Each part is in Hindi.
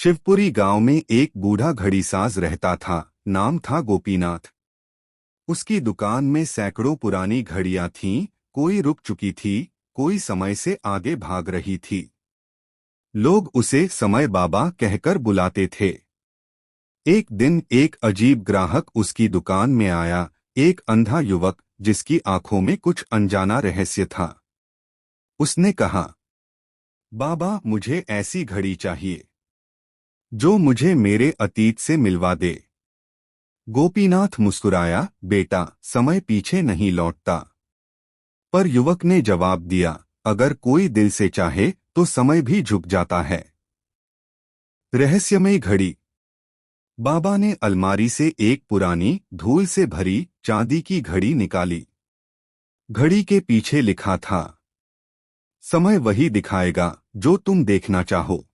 शिवपुरी गांव में एक बूढ़ा घड़ीसाज रहता था। नाम था गोपीनाथ। उसकी दुकान में सैकड़ों पुरानी घड़ियां थीं। कोई रुक चुकी थी, कोई समय से आगे भाग रही थी। लोग उसे समय बाबा कहकर बुलाते थे। एक दिन एक अजीब ग्राहक उसकी दुकान में आया। एक अंधा युवक जिसकी आंखों में कुछ अनजाना रहस्य था। उसने कहा, बाबा, मुझे ऐसी घड़ी चाहिए जो मुझे मेरे अतीत से मिलवा दे। गोपीनाथ मुस्कुराया, बेटा, समय पीछे नहीं लौटता। पर युवक ने जवाब दिया, अगर कोई दिल से चाहे तो समय भी झुक जाता है। रहस्यमयी घड़ी। बाबा ने अलमारी से एक पुरानी, धूल से भरी चांदी की घड़ी निकाली। घड़ी के पीछे लिखा था, समय वही दिखाएगा जो तुम देखना चाहो।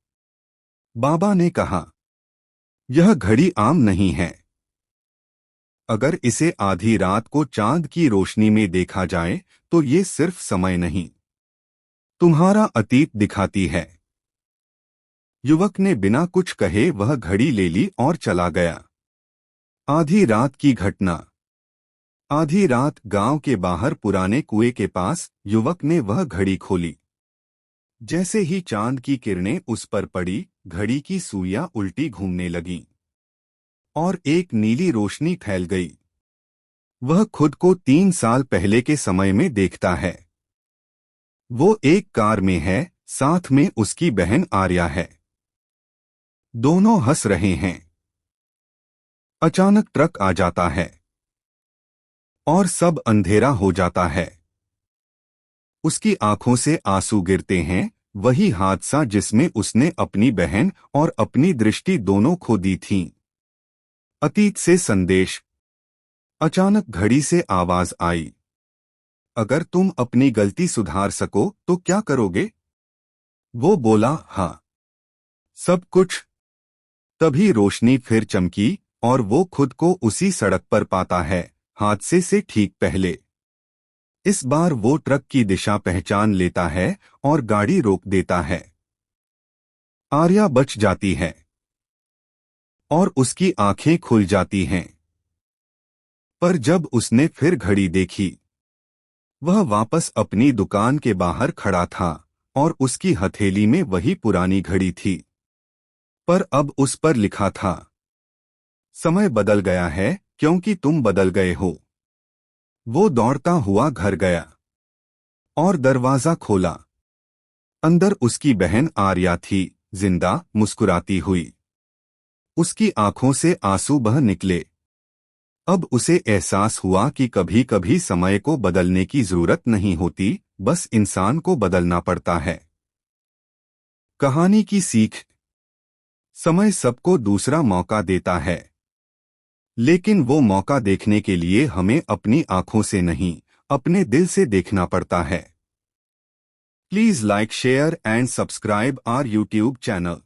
बाबा ने कहा, यह घड़ी आम नहीं है। अगर इसे आधी रात को चांद की रोशनी में देखा जाए तो ये सिर्फ समय नहीं, तुम्हारा अतीत दिखाती है। युवक ने बिना कुछ कहे वह घड़ी ले ली और चला गया। आधी रात की घटना। आधी रात गांव के बाहर पुराने कुएं के पास युवक ने वह घड़ी खोली। जैसे ही चांद की किरणें उस पर पड़ी, घड़ी की सुइयां उल्टी घूमने लगीं और एक नीली रोशनी फैल गई। वह खुद को 3 साल पहले के समय में देखता है। वो एक कार में है, साथ में उसकी बहन आर्या है। दोनों हंस रहे हैं। अचानक ट्रक आ जाता है और सब अंधेरा हो जाता है। उसकी आंखों से आंसू गिरते हैं। वही हादसा जिसमें उसने अपनी बहन और अपनी दृष्टि दोनों खो दी थीं। अतीत से संदेश। अचानक घड़ी से आवाज आई, अगर तुम अपनी गलती सुधार सको तो क्या करोगे? वो बोला, हाँ, सब कुछ। तभी रोशनी फिर चमकी और वो खुद को उसी सड़क पर पाता है, हादसे से ठीक पहले। इस बार वो ट्रक की दिशा पहचान लेता है और गाड़ी रोक देता है। आर्या बच जाती है और उसकी आंखें खुल जाती हैं। पर जब उसने फिर घड़ी देखी, वह वापस अपनी दुकान के बाहर खड़ा था और उसकी हथेली में वही पुरानी घड़ी थी। पर अब उस पर लिखा था, समय बदल गया है क्योंकि तुम बदल गए हो। वो दौड़ता हुआ घर गया और दरवाजा खोला। अंदर उसकी बहन आर्या थी, जिंदा, मुस्कुराती हुई। उसकी आंखों से आंसू बह निकले। अब उसे एहसास हुआ कि कभी कभी समय को बदलने की जरूरत नहीं होती, बस इंसान को बदलना पड़ता है। कहानी की सीख। समय सबको दूसरा मौका देता है, लेकिन वो मौका देखने के लिए हमें अपनी आंखों से नहीं, अपने दिल से देखना पड़ता है। Please like, share and subscribe our YouTube channel.